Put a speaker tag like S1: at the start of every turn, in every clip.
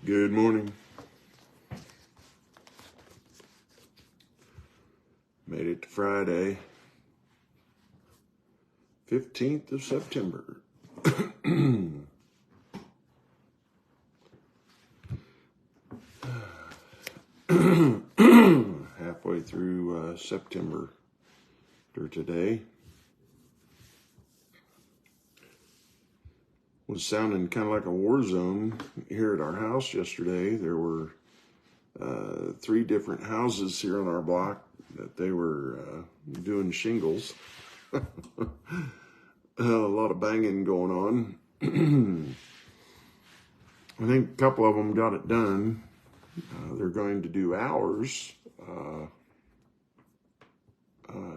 S1: Good morning. Made it to Friday, 15th of September. Halfway through September today. Was sounding kind of like a war zone here at our house yesterday. There were 3 different houses here on our block that they were doing shingles. A lot of banging going on. I think a couple of them got it done. They're going to do ours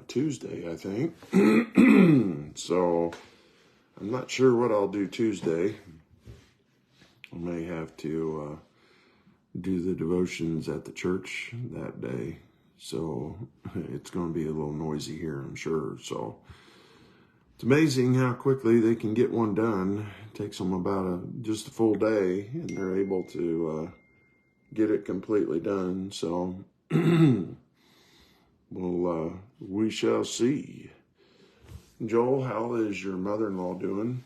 S1: Tuesday, I think. So I'm not sure what I'll do Tuesday. I may have to do the devotions at the church that day. So it's going to be a little noisy here, I'm sure. So it's amazing how quickly they can get one done. It takes them about just a full day, and they're able to get it completely done. So we shall see. Joel, how is your mother-in-law doing?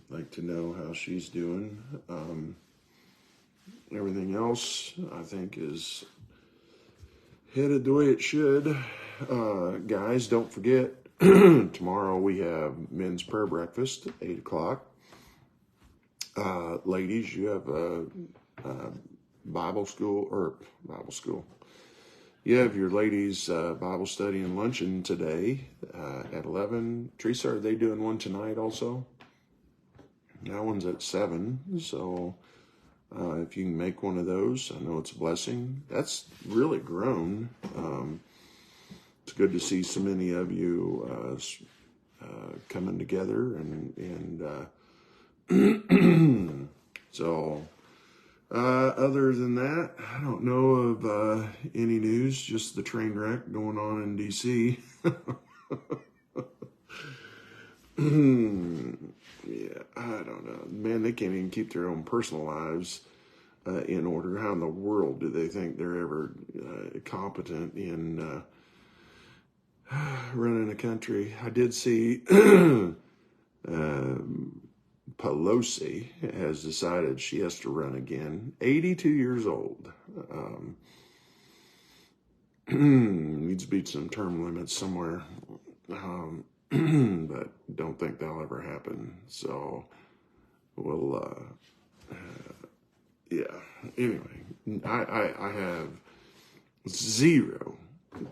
S1: Like to know how she's doing. Everything else, I think, is headed the way it should. Guys, don't forget, tomorrow we have men's prayer breakfast at 8 o'clock. Ladies, you have a Bible school. You have your ladies' Bible study and luncheon today at 11. Teresa, are they doing one tonight also? That one's at 7. So if you can make one of those, I know it's a blessing. That's really grown. It's good to see so many of you coming together and so other than that, I don't know of any news, just the train wreck going on in DC. Yeah, I don't know. Man, they can't even keep their own personal lives in order. How in the world do they think they're ever competent in running a country? I did see Pelosi has decided she has to run again. 82 years old. Needs to beat some term limits somewhere. But don't think that'll ever happen. So we'll, yeah. Anyway, I have zero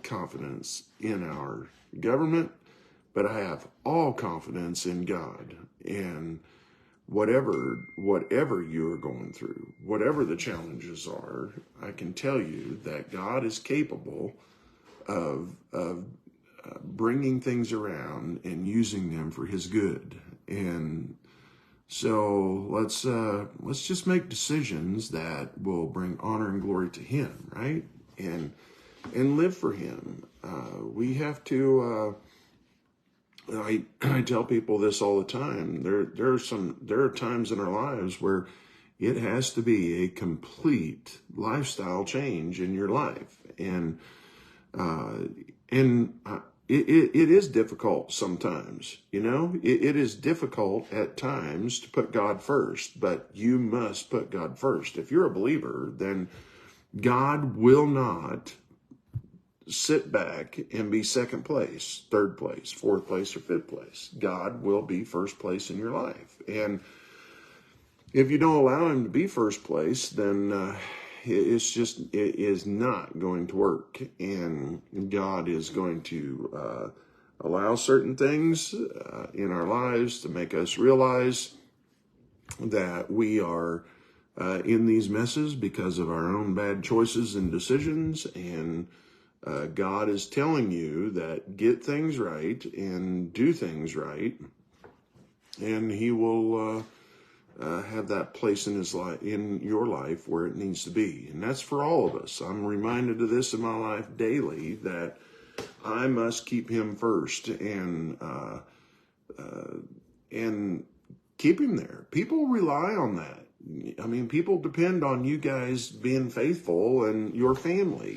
S1: confidence in our government, but I have all confidence in God. And whatever you're going through, whatever the challenges are, I can tell you that God is capable of bringing things around and using them for His good. And so let's just make decisions that will bring honor and glory to Him, right? And live for Him. We have to. I tell people this all the time. There are times in our lives where it has to be a complete lifestyle change in your life, and it is difficult sometimes. You know, it is difficult at times to put God first, but you must put God first. If you're a believer, then God will not sit back and be second place, third place, fourth place, or fifth place. God will be first place in your life. And if you don't allow Him to be first place, then it is not going to work. And God is going to allow certain things in our lives to make us realize that we are in these messes because of our own bad choices and decisions. And God is telling you that get things right and do things right, and He will have that place in His life, in your life, where it needs to be. And that's for all of us. I'm reminded of this in my life daily, that I must keep Him first and keep Him there. People rely on that. I mean, people depend on you guys being faithful and your family,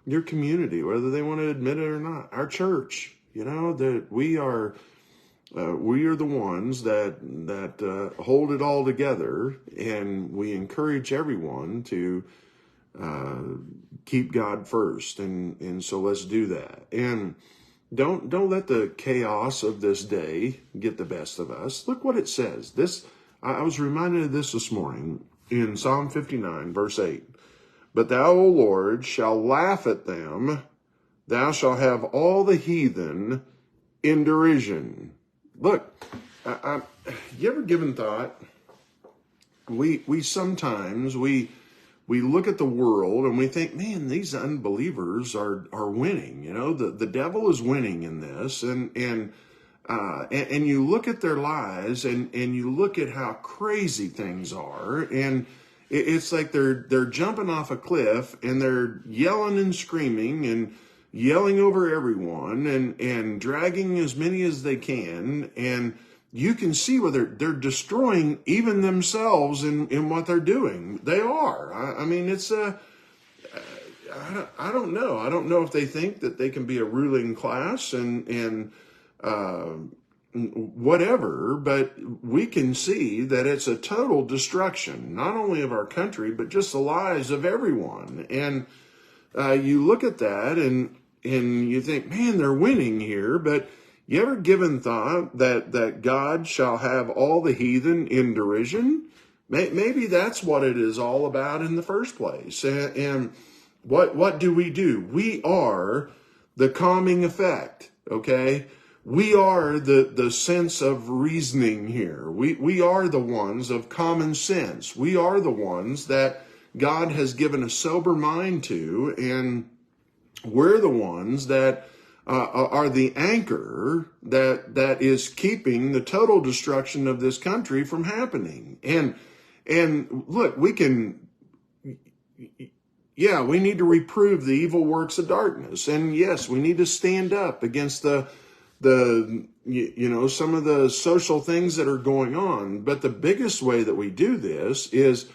S1: your community, whether they want to admit it or not. Our church, that we are the ones that hold it all together, and we encourage everyone to keep God first, and so let's do that. And don't let the chaos of this day get the best of us. Look what it says. I was reminded of this morning in Psalm 59, verse 8. But thou, O Lord, shall laugh at them. Thou shalt have all the heathen in derision. Look, you ever given thought? We sometimes look at the world and we think, man, these unbelievers are winning. The devil is winning in this, and you look at their lives and you look at how crazy things are, and it's like they're jumping off a cliff and they're yelling and screaming and yelling over everyone and dragging as many as they can, and you can see where they're destroying even themselves in what they're doing. They are. I mean, it's I don't know. I don't know if they think that they can be a ruling class and whatever, but we can see that it's a total destruction, not only of our country, but just the lives of everyone. And you look at that and you think, man, they're winning here, but you ever given thought that God shall have all the heathen in derision? Maybe that's what it is all about in the first place. And what do? We are the calming effect, okay? We are the sense of reasoning here. We are the ones of common sense. We are the ones that God has given a sober mind to, and we're the ones that are the anchor that is keeping the total destruction of this country from happening. And look, we need to reprove the evil works of darkness. And yes, we need to stand up against some of the social things that are going on. But the biggest way that we do this is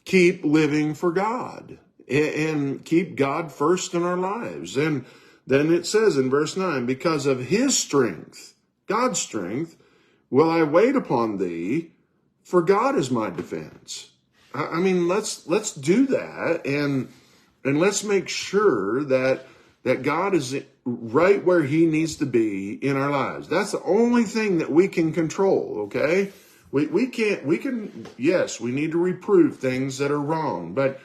S1: keep living for God and keep God first in our lives. And then it says in verse 9, because of his strength, God's strength, will I wait upon thee, for God is my defense. I mean, let's do that, and let's make sure that God is right where he needs to be in our lives. That's the only thing that we can control, okay? We need to reprove things that are wrong, but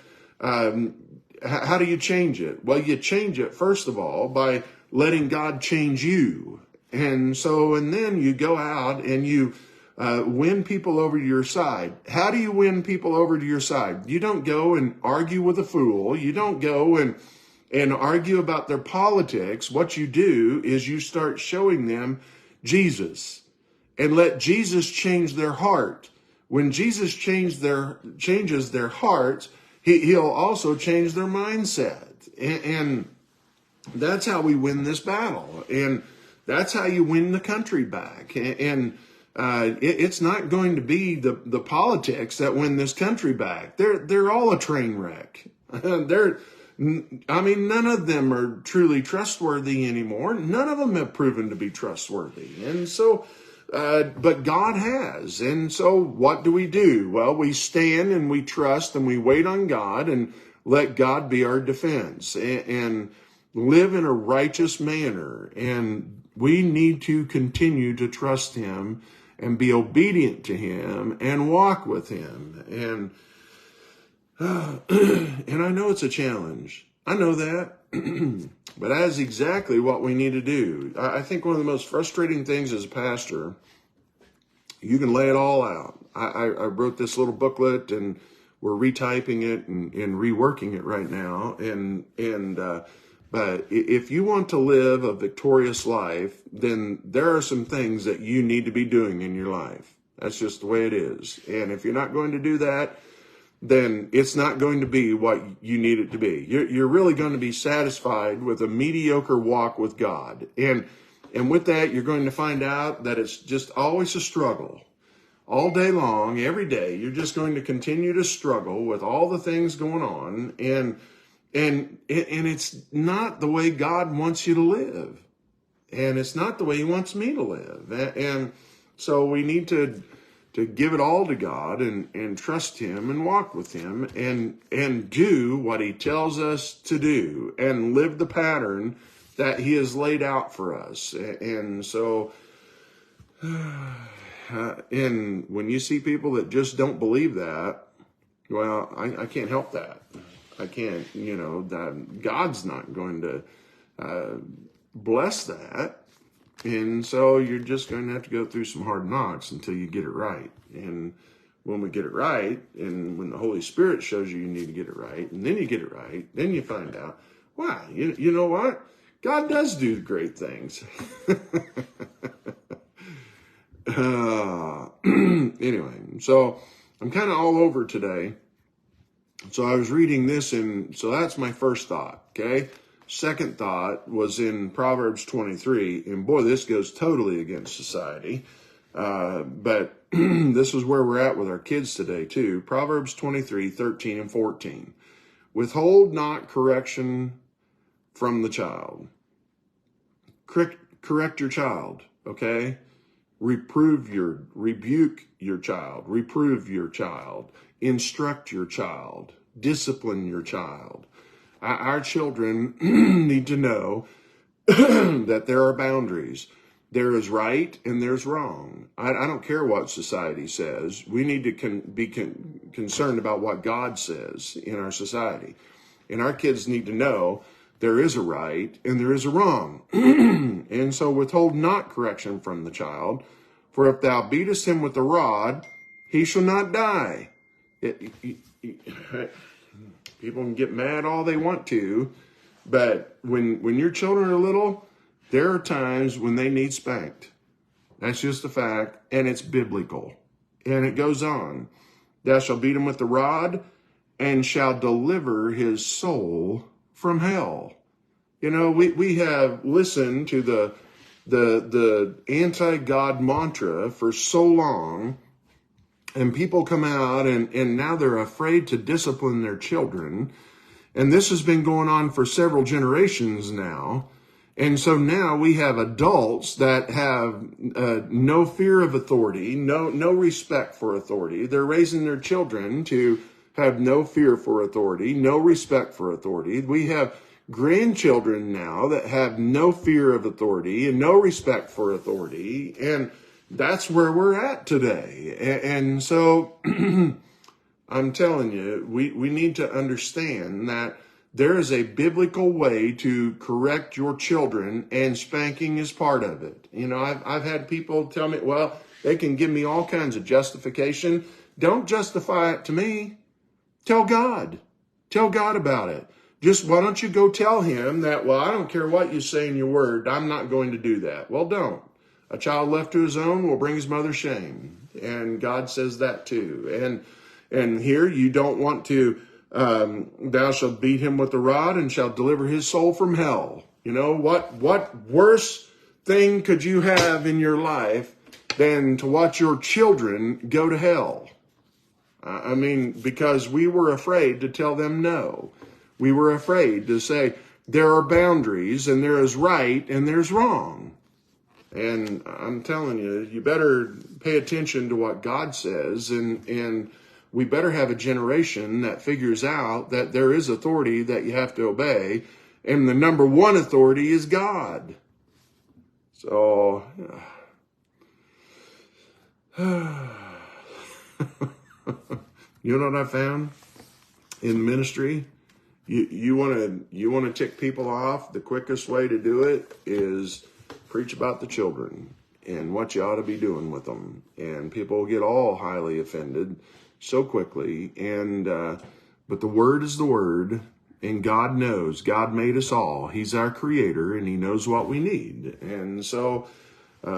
S1: how do you change it? Well, you change it, first of all, by letting God change you. And then you go out and you win people over to your side. How do you win people over to your side? You don't go and argue with a fool. You don't go and argue about their politics. What you do is you start showing them Jesus and let Jesus change their heart. When Jesus changes their hearts, He'll also change their mindset. And that's how we win this battle. And that's how you win the country back. And it's not going to be the politics that win this country back. They're all a train wreck. None of them are truly trustworthy anymore. None of them have proven to be trustworthy. And so, but God has. And so what do? Well, we stand and we trust and we wait on God and let God be our defense and live in a righteous manner. And we need to continue to trust him and be obedient to him and walk with him. And I know it's a challenge. I know that. But that is exactly what we need to do. I think one of the most frustrating things as a pastor, you can lay it all out. I wrote this little booklet and we're retyping it and reworking it right now. But if you want to live a victorious life, then there are some things that you need to be doing in your life. That's just the way it is. And if you're not going to do that, then it's not going to be what you need it to be. You're really going to be satisfied with a mediocre walk with God. And with that, you're going to find out that it's just always a struggle. all day long, every day. You're just going to continue to struggle with all the things going on, and it's not the way God wants you to live, and it's not the way He wants me to live. And so we need to give it all to God and trust Him and walk with Him and do what He tells us to do and live the pattern that He has laid out for us. And so, and when you see people that just don't believe that, well, I can't help that. I can't, that God's not going to bless that. And so you're just going to have to go through some hard knocks until you get it right. And when we get it right, and when the Holy Spirit shows you need to get it right, and then you get it right, then you find out, wow, you know what? God does do great things. Anyway, so I'm kind of all over today. So I was reading this, and so that's my first thought, okay? Second thought was in Proverbs 23, and boy, this goes totally against society. But this is where we're at with our kids today, too. Proverbs 23, 13 and 14. Withhold not correction from the child. Correct your child, okay? Rebuke your child. Reprove your child. Instruct your child. Discipline your child. Our children need to know that there are boundaries. There is right and there's wrong. I don't care what society says. We need to be concerned about what God says in our society. And our kids need to know there is a right and there is a wrong. And so withhold not correction from the child, for if thou beatest him with the rod, he shall not die. People can get mad all they want to, but when your children are little, there are times when they need spanked. That's just a fact, and it's biblical. And it goes on. Thou shalt beat him with the rod, and shall deliver his soul from hell. We have listened to the anti-God mantra for so long, and people come out and now they're afraid to discipline their children. And this has been going on for several generations now. And so now we have adults that have no fear of authority, no respect for authority. They're raising their children to have no fear for authority, no respect for authority. We have grandchildren now that have no fear of authority and no respect for authority. And that's where we're at today. And so I'm telling you, we need to understand that there is a biblical way to correct your children, and spanking is part of it. I've had people tell me, well, they can give me all kinds of justification. Don't justify it to me. Tell God. Tell God about it. Just why don't you go tell Him that, well, I don't care what you say in your word, I'm not going to do that. Well, don't. A child left to his own will bring his mother shame. And God says that too. And here you don't want to, thou shalt beat him with the rod and shalt deliver his soul from hell. What worse thing could you have in your life than to watch your children go to hell? Because we were afraid to tell them no. We were afraid to say there are boundaries and there is right and there's wrong. And I'm telling you, you better pay attention to what God says, and we better have a generation that figures out that there is authority that you have to obey, and the number one authority is God. So, you know what I found in ministry? You want to tick people off. The quickest way to do it is preach about the children and what you ought to be doing with them. And people get all highly offended so quickly. But the word is the word, and God knows. God made us all. He's our creator, and He knows what we need. And so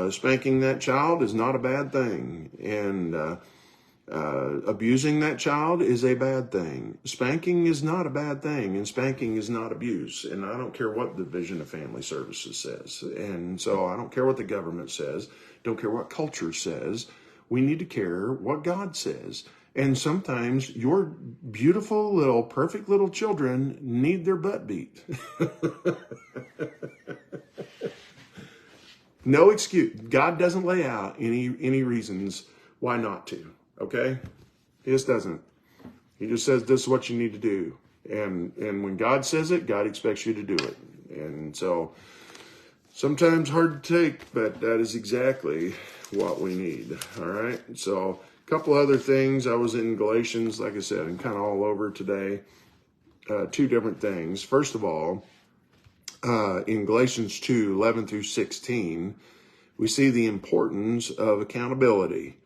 S1: spanking that child is not a bad thing. And abusing that child is a bad thing. Spanking is not a bad thing, and spanking is not abuse. And I don't care what the Division of Family Services says. And so I don't care what the government says. Don't care what culture says. We need to care what God says. And sometimes your beautiful little, perfect little children need their butt beat. No excuse. God doesn't lay out any reasons why not to. Okay? He just doesn't. He just says this is what you need to do. And when God says it, God expects you to do it. And so sometimes hard to take, but that is exactly what we need. All right? So a couple other things. I was in Galatians, like I said, and kind of all over today. Two different things. First of all, in Galatians 2, 11 through 16, we see the importance of accountability.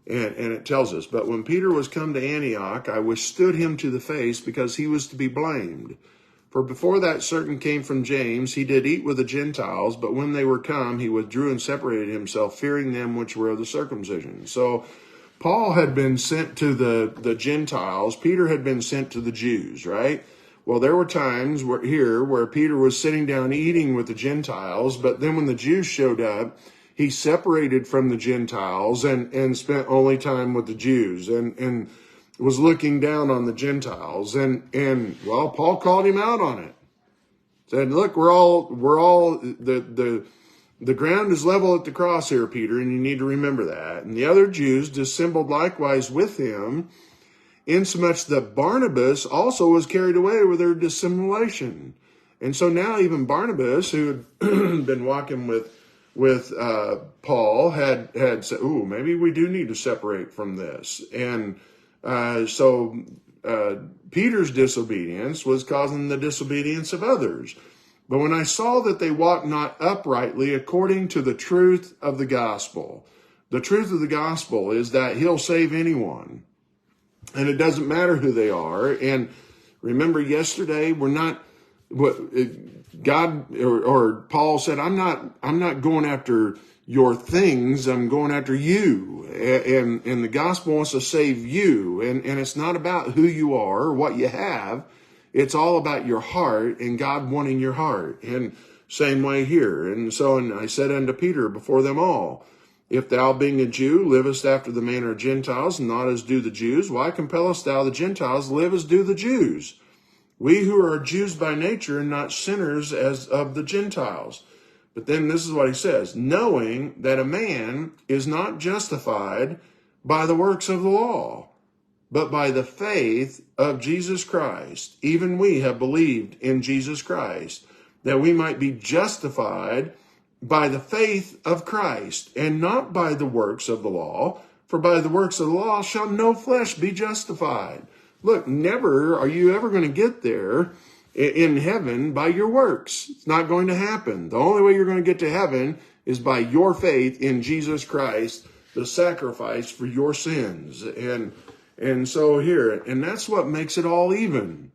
S1: And it tells us, but when Peter was come to Antioch, I withstood him to the face because he was to be blamed. For before that certain came from James, he did eat with the Gentiles, but when they were come, he withdrew and separated himself, fearing them which were of the circumcision. So Paul had been sent to the Gentiles. Peter had been sent to the Jews, right? Well, there were times where Peter was sitting down eating with the Gentiles, but then when the Jews showed up, he separated from the Gentiles and spent only time with the Jews and was looking down on the Gentiles. And well, Paul called him out on it. Said, look, the ground is level at the cross here, Peter, and you need to remember that. And the other Jews dissembled likewise with him, insomuch that Barnabas also was carried away with their dissimulation. And so now even Barnabas, who had been walking with Paul, had said, ooh, maybe we do need to separate from this. And so Peter's disobedience was causing the disobedience of others. But when I saw that they walked not uprightly according to the truth of the gospel, the truth of the gospel is that he'll save anyone. And it doesn't matter who they are. And remember yesterday, we're not, God or Paul said, I'm not going after your things, I'm going after you. And the gospel wants to save you. And it's not about who you are or what you have. It's all about your heart and God wanting your heart. And same way here. And I said unto Peter before them all, if thou being a Jew livest after the manner of Gentiles, and not as do the Jews, why compellest thou the Gentiles to live as do the Jews? We who are Jews by nature and not sinners as of the Gentiles. But then this is what he says, knowing that a man is not justified by the works of the law, but by the faith of Jesus Christ. Even we have believed in Jesus Christ, that we might be justified by the faith of Christ, and not by the works of the law. For by the works of the law shall no flesh be justified. Look, never are you ever going to get there in heaven by your works. It's not going to happen. The only way you're going to get to heaven is by your faith in Jesus Christ, the sacrifice for your sins. And so here, and that's what makes it all even.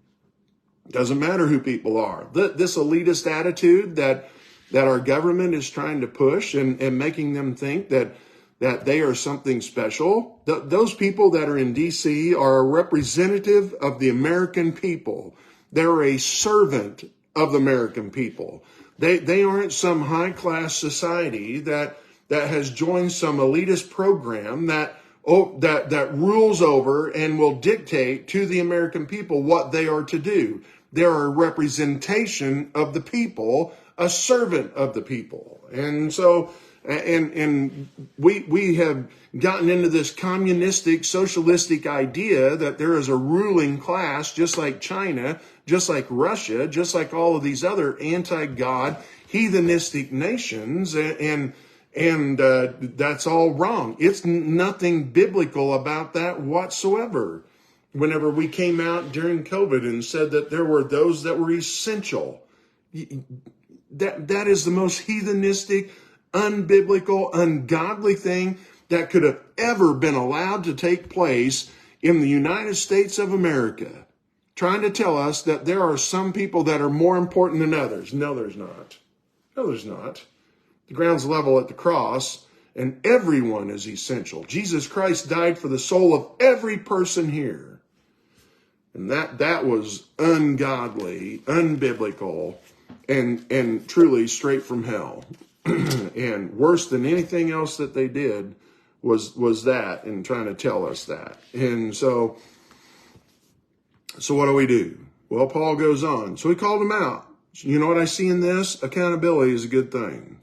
S1: Doesn't matter who people are. This elitist attitude that our government is trying to push and making them think that they are something special. Those people that are in D.C. are a representative of the American people. They're a servant of the American people. They aren't some high-class society that has joined some elitist program that rules over and will dictate to the American people what they are to do. They're a representation of the people, a servant of the people. And so, and we have gotten into this communistic, socialistic idea that there is a ruling class, just like China, just like Russia, just like all of these other anti-God, heathenistic nations, and that's all wrong. It's nothing biblical about that whatsoever. Whenever we came out during COVID and said that there were those that were essential, that is the most heathenistic, unbiblical, ungodly thing that could have ever been allowed to take place in the United States of America. Trying to tell us that there are some people that are more important than others. No, there's not. No, there's not. The ground's level at the cross, and everyone is essential. Jesus Christ died for the soul of every person here. And that was ungodly, unbiblical, and truly straight from hell. And worse than anything else that they did was that and trying to tell us that. And so what do we do? Well, Paul goes on. So he called them out. You know what I see in this? Accountability is a good thing.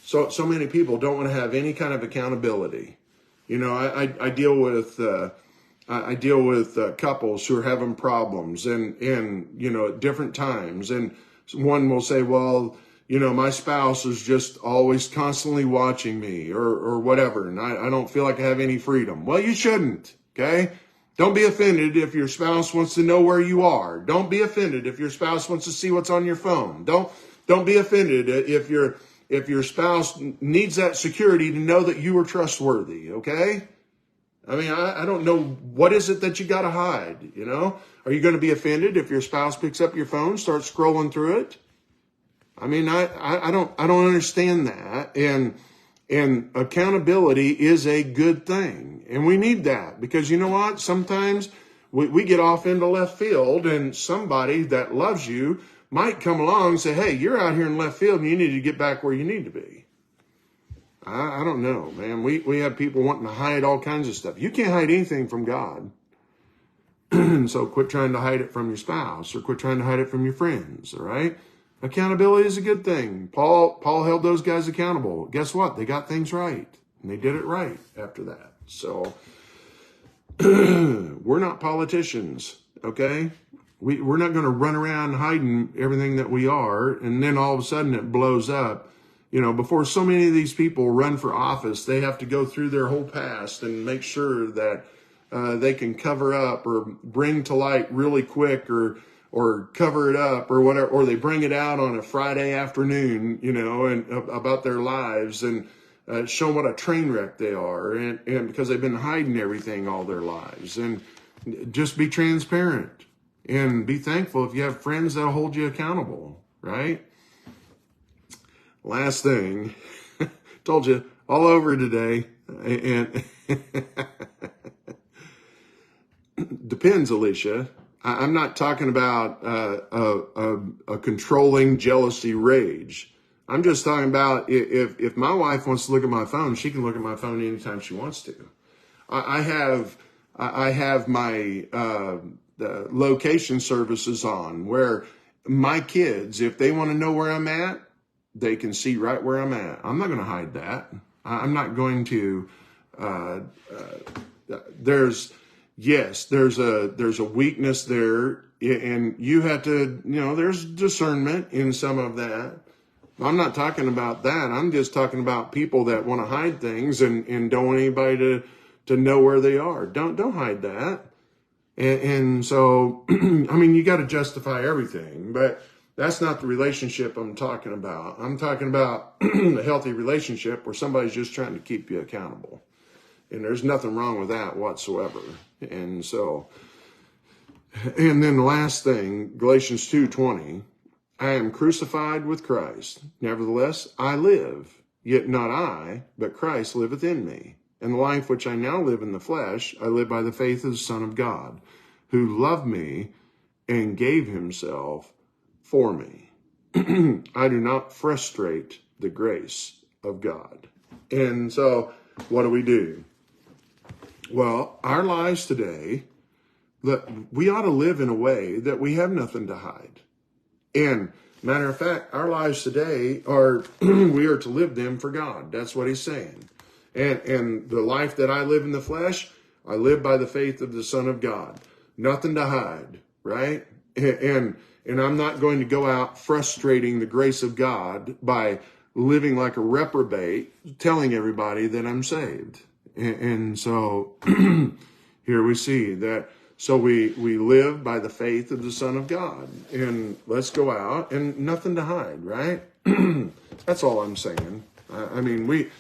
S1: So many people don't want to have any kind of accountability. You know, I deal with couples who are having problems and you know, at different times. And one will say, well, you know, my spouse is just always constantly watching me or whatever, and I don't feel like I have any freedom. Well, you shouldn't, okay? Don't be offended if your spouse wants to know where you are. Don't be offended if your spouse wants to see what's on your phone. Don't be offended if your spouse needs that security to know that you are trustworthy, okay? I mean, I don't know, what is it that you got to hide, you know? Are you going to be offended if your spouse picks up your phone, starts scrolling through it? I mean, I don't understand that. And accountability is a good thing. And we need that because you know what? Sometimes we get off into left field and somebody that loves you might come along and say, hey, you're out here in left field and you need to get back where you need to be. I don't know, man. We have people wanting to hide all kinds of stuff. You can't hide anything from God. So quit trying to hide it from your spouse or quit trying to hide it from your friends, all right? Accountability is a good thing. Paul held those guys accountable. Guess what? They got things right. And they did it right after that. So we're not politicians, okay? We're not going to run around hiding everything that we are, and then all of a sudden it blows up. You know, before so many of these people run for office, they have to go through their whole past and make sure that they can cover up or bring to light really quick or cover it up or whatever, or they bring it out on a Friday afternoon, you know, and about their lives and show what a train wreck they are, and because they've been hiding everything all their lives. And just be transparent and be thankful if you have friends that'll hold you accountable, right? Last thing, told you all over today, and depends, Alicia. I'm not talking about a controlling jealousy rage. I'm just talking about if my wife wants to look at my phone, she can look at my phone anytime she wants to. I have my the location services on where my kids, if they want to know where I'm at, they can see right where I'm at. I'm not going to hide that. I'm not going to. There's a weakness there, and you have to, you know, there's discernment in some of that. I'm not talking about that. I'm just talking about people that want to hide things and don't want anybody to know where they are. Don't hide that. And so, I mean, you got to justify everything, but that's not the relationship I'm talking about. I'm talking about a healthy relationship where somebody's just trying to keep you accountable. And there's nothing wrong with that whatsoever. And so, and then the last thing, Galatians 2:20, I am crucified with Christ. Nevertheless, I live, yet not I, but Christ liveth in me. And the life which I now live in the flesh, I live by the faith of the Son of God, who loved me and gave himself for me. I do not frustrate the grace of God. And so, what do? Well, our lives today, we ought to live in a way that we have nothing to hide. And matter of fact, our lives today are, we are to live them for God. That's what he's saying. And the life that I live in the flesh, I live by the faith of the Son of God. Nothing to hide, right? And I'm not going to go out frustrating the grace of God by living like a reprobate, telling everybody that I'm saved. And so here we see that. So we live by the faith of the Son of God, and let's go out and nothing to hide, right? That's all I'm saying. I mean, we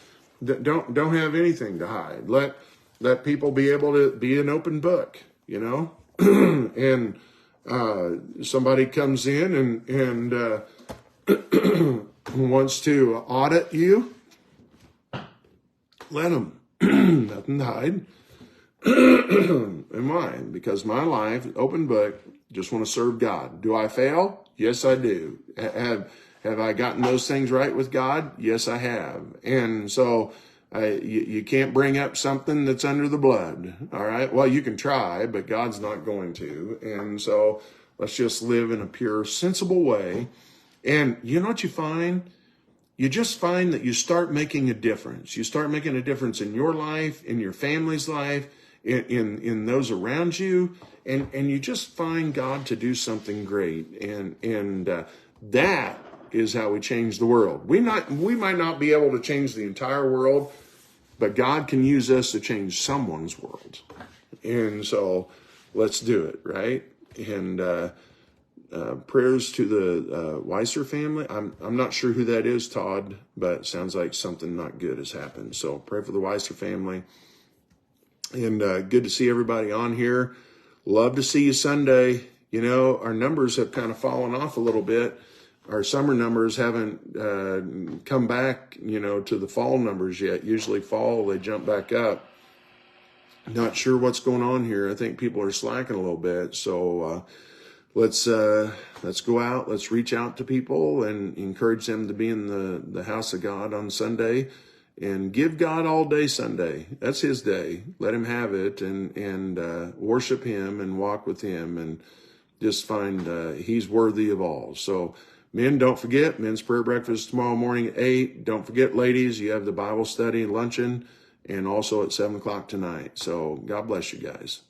S1: don't have anything to hide. Let people be able to be an open book, you know. And somebody comes in and wants to audit you, let them. Nothing to hide. And why? Because my life, open book, just want to serve God. Do I fail? Yes, I do. Have I gotten those things right with God? Yes, I have. And so You can't bring up something that's under the blood. All right. Well, you can try, but God's not going to. And so let's just live in a pure, sensible way. And you know what you find? You just find that you start making a difference. You start making a difference in your life, in your family's life, in those around you. And you just find God to do something great. And that is how we change the world. We might not be able to change the entire world, but God can use us to change someone's world. And so let's do it, right? And prayers to the Weiser family. I'm not sure who that is, Todd, but it sounds like something not good has happened. So pray for the Weiser family. And good to see everybody on here. Love to see you Sunday. You know, our numbers have kind of fallen off a little bit. Our summer numbers haven't come back, you know, to the fall numbers yet. Usually fall, they jump back up. Not sure what's going on here. I think people are slacking a little bit. So let's go out. Let's reach out to people and encourage them to be in the house of God on Sunday, and give God all day Sunday. That's his day. Let him have it, and worship him and walk with him, and just find he's worthy of all. So men, don't forget, men's prayer breakfast tomorrow morning at 8. Don't forget, ladies, you have the Bible study luncheon, and also at 7 o'clock tonight. So God bless you guys.